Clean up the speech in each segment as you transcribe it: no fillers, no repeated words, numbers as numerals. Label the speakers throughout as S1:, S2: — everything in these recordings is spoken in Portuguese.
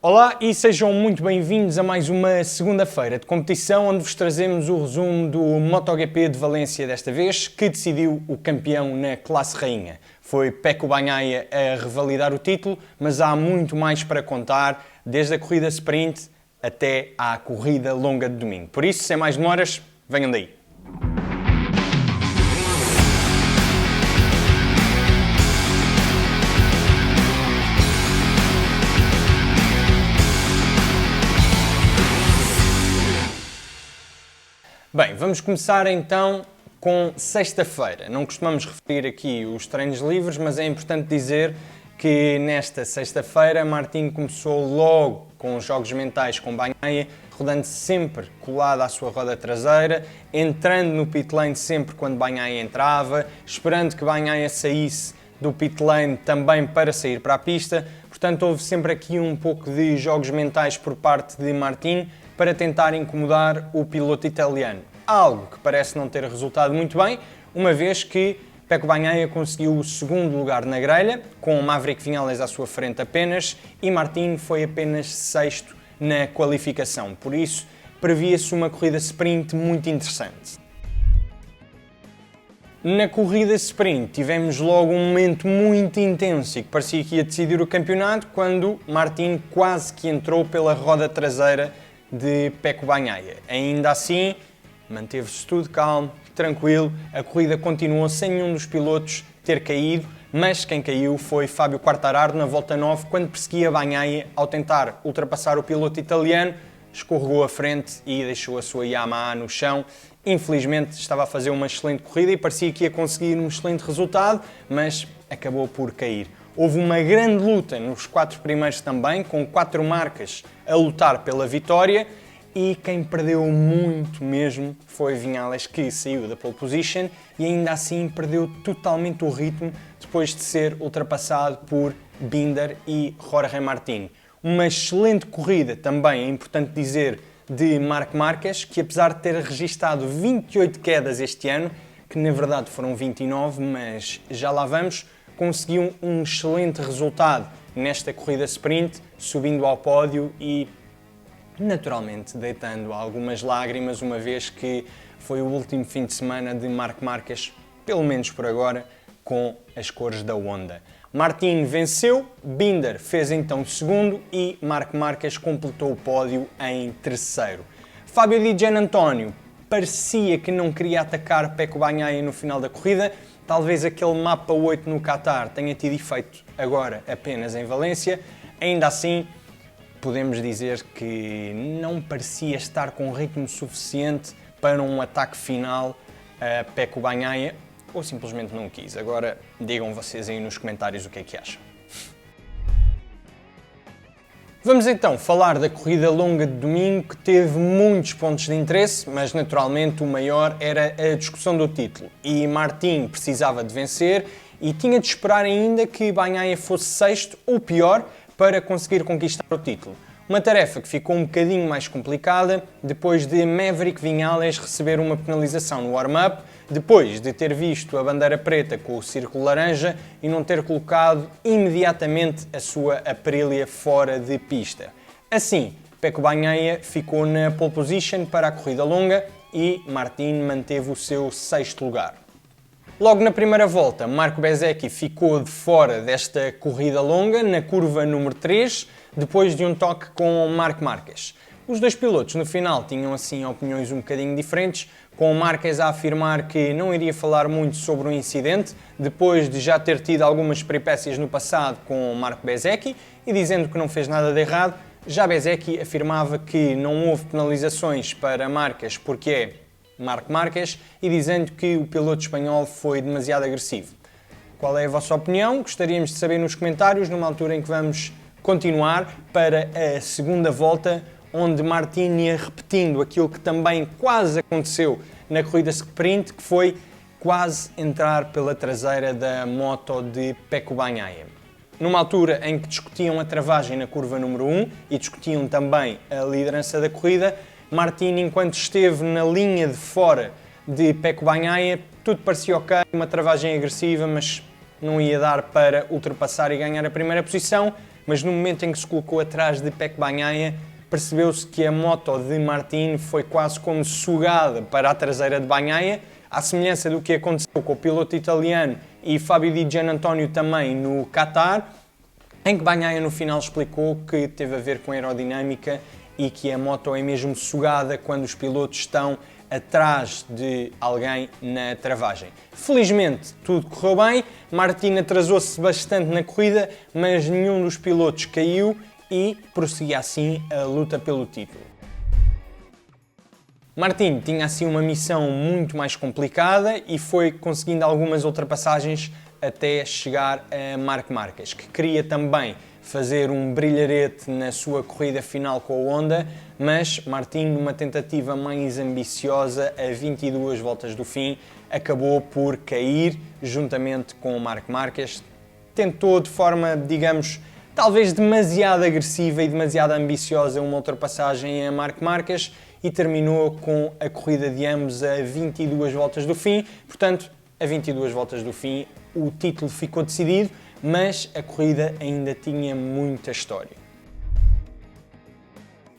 S1: Olá e sejam muito bem-vindos a mais uma segunda-feira de competição onde vos trazemos o resumo do MotoGP de Valência desta vez, que decidiu o campeão na classe rainha. Foi Pecco Bagnaia a revalidar o título, mas há muito mais para contar, desde a corrida sprint até à corrida longa de domingo. Por isso, sem mais demoras, venham daí! Bem, vamos começar então com sexta-feira. Não costumamos referir aqui os treinos livres, mas é importante dizer que nesta sexta-feira Martin começou logo com os jogos mentais com Bagnaia, rodando sempre colado à sua roda traseira, entrando no pit lane sempre quando Bagnaia entrava, esperando que Bagnaia saísse do pit lane também para sair para a pista. Portanto, houve sempre aqui um pouco de jogos mentais por parte de Martin para tentar incomodar o piloto italiano. Algo que parece não ter resultado muito bem, uma vez que Pecco Bagnaia conseguiu o segundo lugar na grelha, com Maverick Viñales à sua frente apenas, e Martin foi apenas sexto na qualificação. Por isso, previa-se uma corrida sprint muito interessante. Na corrida sprint tivemos logo um momento muito intenso e que parecia que ia decidir o campeonato, quando Martin quase que entrou pela roda traseira de Pecco Bagnaia. Ainda assim, manteve-se tudo calmo, tranquilo, a corrida continuou sem nenhum dos pilotos ter caído, mas quem caiu foi Fábio Quartararo na volta 9, quando perseguia Bagnaia ao tentar ultrapassar o piloto italiano, escorregou à frente e deixou a sua Yamaha no chão. Infelizmente estava a fazer uma excelente corrida e parecia que ia conseguir um excelente resultado, mas acabou por cair. Houve uma grande luta nos 4 primeiros também, com 4 marcas a lutar pela vitória, e quem perdeu muito mesmo foi Viñales, que saiu da pole position e ainda assim perdeu totalmente o ritmo depois de ser ultrapassado por Binder e Jorge Martin. Uma excelente corrida também, é importante dizer, de Marc Marquez, que apesar de ter registado 28 quedas este ano, que na verdade foram 29, mas já lá vamos, conseguiu um excelente resultado nesta corrida sprint, subindo ao pódio e naturalmente deitando algumas lágrimas, uma vez que foi o último fim de semana de Marc Marquez, pelo menos por agora, com as cores da Honda. Martin venceu, Binder fez então segundo e Marc Marquez completou o pódio em terceiro. Fábio Di Giannantonio parecia que não queria atacar Pecco Bagnaia no final da corrida. Talvez aquele mapa 8 no Qatar tenha tido efeito agora apenas em Valência. Ainda assim, podemos dizer que não parecia estar com ritmo suficiente para um ataque final a Pecco Bagnaia, ou simplesmente não quis. Agora digam vocês aí nos comentários o que é que acham. Vamos então falar da corrida longa de domingo, que teve muitos pontos de interesse, mas naturalmente o maior era a discussão do título. E Martin precisava de vencer e tinha de esperar ainda que Bagnaia fosse sexto ou pior para conseguir conquistar o título. Uma tarefa que ficou um bocadinho mais complicada depois de Maverick Viñales receber uma penalização no warm-up, depois de ter visto a bandeira preta com o círculo laranja e não ter colocado imediatamente a sua Aprilia fora de pista. Assim, Pecco Bagnaia ficou na pole position para a corrida longa e Martin manteve o seu sexto lugar. Logo na primeira volta, Marco Bezzecchi ficou de fora desta corrida longa na curva número 3, depois de um toque com Marc Marquez. Os dois pilotos no final tinham assim opiniões um bocadinho diferentes, com Marquez a afirmar que não iria falar muito sobre o incidente, depois de já ter tido algumas peripécias no passado com Marco Bezzecchi, e dizendo que não fez nada de errado. Já Bezzecchi afirmava que não houve penalizações para Marquez porque é Marc Marquez, e dizendo que o piloto espanhol foi demasiado agressivo. Qual é a vossa opinião? Gostaríamos de saber nos comentários, numa altura em que vamos continuar para a segunda volta, onde Martin ia repetindo aquilo que também quase aconteceu na corrida sprint, que foi quase entrar pela traseira da moto de Pecco Bagnaia. Numa altura em que discutiam a travagem na curva número 1 e discutiam também a liderança da corrida, Martin, enquanto esteve na linha de fora de Pecco Bagnaia, tudo parecia ok, uma travagem agressiva, mas não ia dar para ultrapassar e ganhar a primeira posição. mas no momento em que se colocou atrás de Pecco Bagnaia, percebeu-se que a moto de Martin foi quase como sugada para a traseira de Bagnaia, à semelhança do que aconteceu com o piloto italiano e Fabio Di Giannantonio também no Qatar, em que Bagnaia no final explicou que teve a ver com a aerodinâmica e que a moto é mesmo sugada quando os pilotos estão atrás de alguém na travagem. Felizmente tudo correu bem, Martin atrasou-se bastante na corrida, mas nenhum dos pilotos caiu e prosseguia assim a luta pelo título. Martin tinha assim uma missão muito mais complicada e foi conseguindo algumas ultrapassagens até chegar a Marc Marquez, que queria também fazer um brilharete na sua corrida final com a Honda, mas Martin, numa tentativa mais ambiciosa, a 22 voltas do fim, acabou por cair juntamente com o Marc Marquez. Tentou de forma, digamos, talvez demasiado agressiva e demasiado ambiciosa uma ultrapassagem a Marc Marquez e terminou com a corrida de ambos a 22 voltas do fim. Portanto, a 22 voltas do fim, o título ficou decidido, mas a corrida ainda tinha muita história.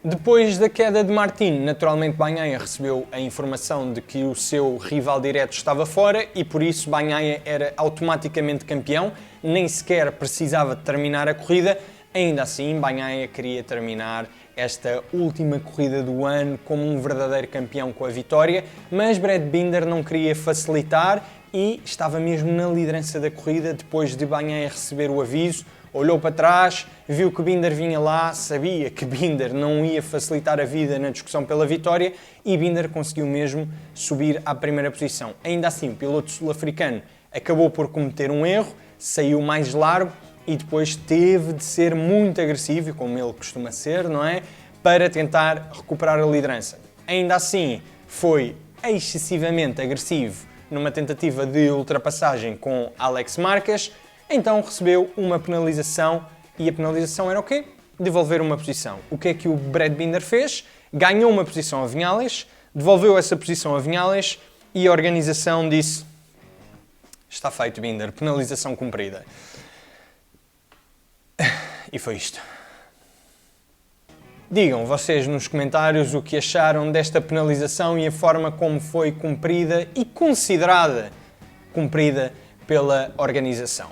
S1: Depois da queda de Martin, naturalmente Bagnaia recebeu a informação de que o seu rival direto estava fora e por isso Bagnaia era automaticamente campeão, nem sequer precisava de terminar a corrida. Ainda assim, Bagnaia queria terminar esta última corrida do ano como um verdadeiro campeão com a vitória, mas Brad Binder não queria facilitar e estava mesmo na liderança da corrida depois de Bagnaia receber o aviso. Olhou para trás, viu que Binder vinha lá, sabia que Binder não ia facilitar a vida na discussão pela vitória e Binder conseguiu mesmo subir à primeira posição. Ainda assim, o piloto sul-africano acabou por cometer um erro, saiu mais largo e depois teve de ser muito agressivo, como ele costuma ser, não é? Para tentar recuperar a liderança. Ainda assim, foi excessivamente agressivo numa tentativa de ultrapassagem com Alex Marquez, então recebeu uma penalização e a penalização era o quê? Devolver uma posição. O que é que o Brad Binder fez? Ganhou uma posição a Viñales, devolveu essa posição a Viñales e a organização disse: está feito, Binder, penalização cumprida. E foi isto. Digam vocês nos comentários o que acharam desta penalização e a forma como foi cumprida e considerada cumprida pela organização.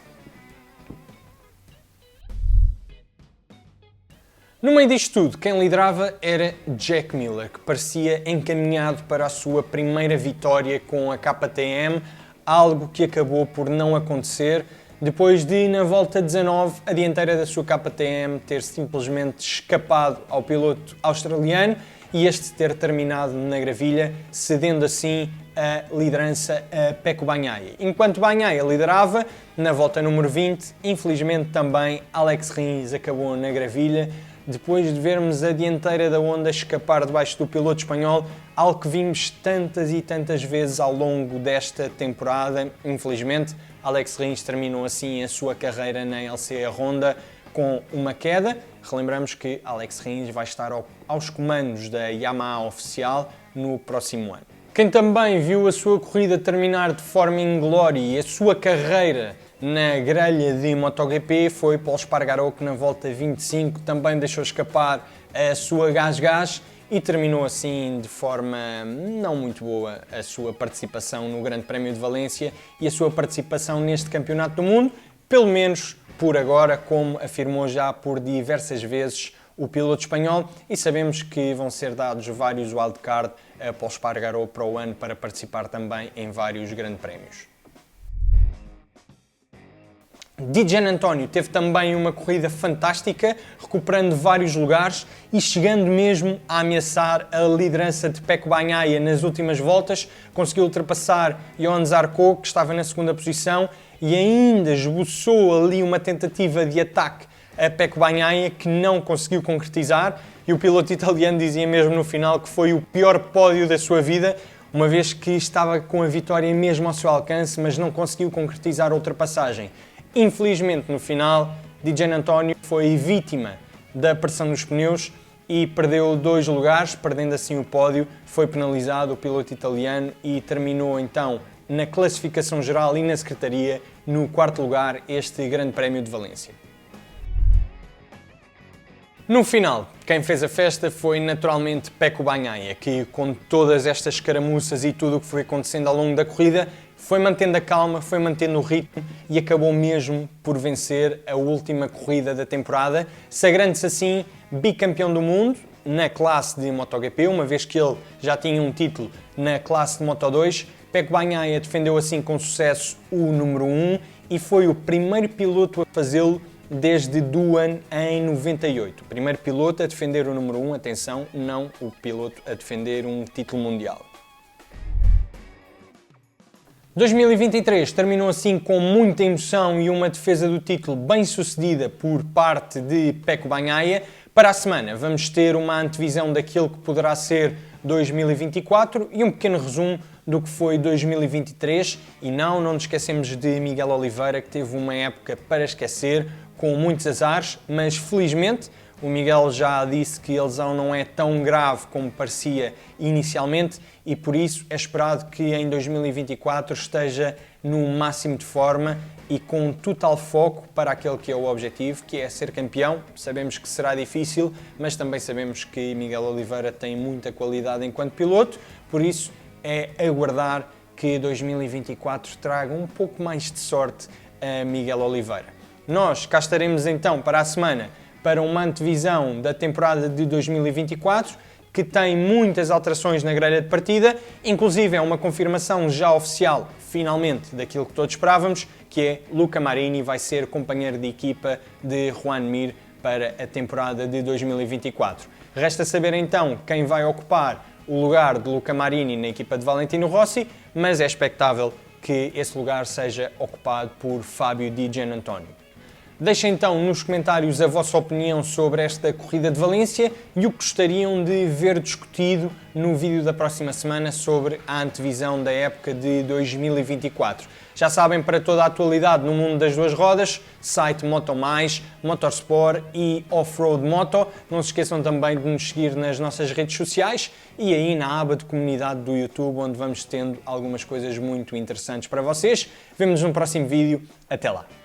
S1: No meio disto tudo, quem liderava era Jack Miller, que parecia encaminhado para a sua primeira vitória com a KTM, algo que acabou por não acontecer, depois de, na volta 19, a dianteira da sua KTM ter simplesmente escapado ao piloto australiano e este ter terminado na gravilha, cedendo assim a liderança a Pecco Bagnaia. Enquanto Bagnaia liderava, na volta número 20, infelizmente também Alex Rins acabou na gravilha, depois de vermos a dianteira da Honda escapar debaixo do piloto espanhol, algo que vimos tantas e tantas vezes ao longo desta temporada. Infelizmente, Alex Rins terminou assim a sua carreira na LCR Honda com uma queda. Relembramos que Alex Rins vai estar aos comandos da Yamaha oficial no próximo ano. Quem também viu a sua corrida terminar de forma inglória e a sua carreira na grelha de MotoGP foi Pol Espargaró, que na volta 25 também deixou escapar a sua gás-gás e terminou assim de forma não muito boa a sua participação no Grande Prémio de Valência e a sua participação neste Campeonato do Mundo, pelo menos por agora, como afirmou já por diversas vezes o piloto espanhol, e sabemos que vão ser dados vários wildcard a Pol Espargaró para o ano para participar também em vários Grandes Prémios. Di Giannantonio teve também uma corrida fantástica, recuperando vários lugares e chegando mesmo a ameaçar a liderança de Pecco Bagnaia nas últimas voltas. Conseguiu ultrapassar Johan Zarco, que estava na segunda posição, e ainda esboçou ali uma tentativa de ataque a Pecco Bagnaia que não conseguiu concretizar, e o piloto italiano dizia mesmo no final que foi o pior pódio da sua vida, uma vez que estava com a vitória mesmo ao seu alcance, mas não conseguiu concretizar a ultrapassagem. Infelizmente, no final, Di Giannantonio foi vítima da pressão dos pneus e perdeu 2 lugares, perdendo assim o pódio. Foi penalizado o piloto italiano e terminou então na classificação geral e na secretaria no 4º lugar este Grande Prémio de Valência. No final, quem fez a festa foi naturalmente Pecco Bagnaia, que com todas estas escaramuças e tudo o que foi acontecendo ao longo da corrida, foi mantendo a calma, foi mantendo o ritmo e acabou mesmo por vencer a última corrida da temporada, sagrando-se assim bicampeão do mundo na classe de MotoGP, uma vez que ele já tinha um título na classe de Moto2. Pecco Bagnaia defendeu assim com sucesso o número 1 e foi o primeiro piloto a fazê-lo desde Doohan em 98. O primeiro piloto a defender o número 1, atenção, não o piloto a defender um título mundial. 2023 terminou assim com muita emoção e uma defesa do título bem sucedida por parte de Pecco Bagnaia. Para a semana vamos ter uma antevisão daquilo que poderá ser 2024 e um pequeno resumo do que foi 2023 e não nos esquecemos de Miguel Oliveira, que teve uma época para esquecer, com muitos azares, mas felizmente o Miguel já disse que a lesão não é tão grave como parecia inicialmente e por isso é esperado que em 2024 esteja no máximo de forma e com total foco para aquele que é o objetivo, que é ser campeão. Sabemos que será difícil, mas também sabemos que Miguel Oliveira tem muita qualidade enquanto piloto, por isso é aguardar que 2024 traga um pouco mais de sorte a Miguel Oliveira. Nós cá estaremos então para a semana para uma antevisão da temporada de 2024 que tem muitas alterações na grelha de partida, inclusive é uma confirmação já oficial, finalmente, daquilo que todos esperávamos, que é Luca Marini vai ser companheiro de equipa de Joan Mir para a temporada de 2024. Resta saber então quem vai ocupar o lugar de Luca Marini na equipa de Valentino Rossi, mas é expectável que esse lugar seja ocupado por Fábio Di Giannantonio. Deixem então nos comentários a vossa opinião sobre esta corrida de Valência e o que gostariam de ver discutido no vídeo da próxima semana sobre a antevisão da época de 2024. Já sabem, para toda a atualidade no mundo das duas rodas, site MotoMais, Motorsport e Offroad Moto. Não se esqueçam também de nos seguir nas nossas redes sociais e aí na aba de comunidade do YouTube, onde vamos tendo algumas coisas muito interessantes para vocês. Vemo-nos no próximo vídeo. Até lá!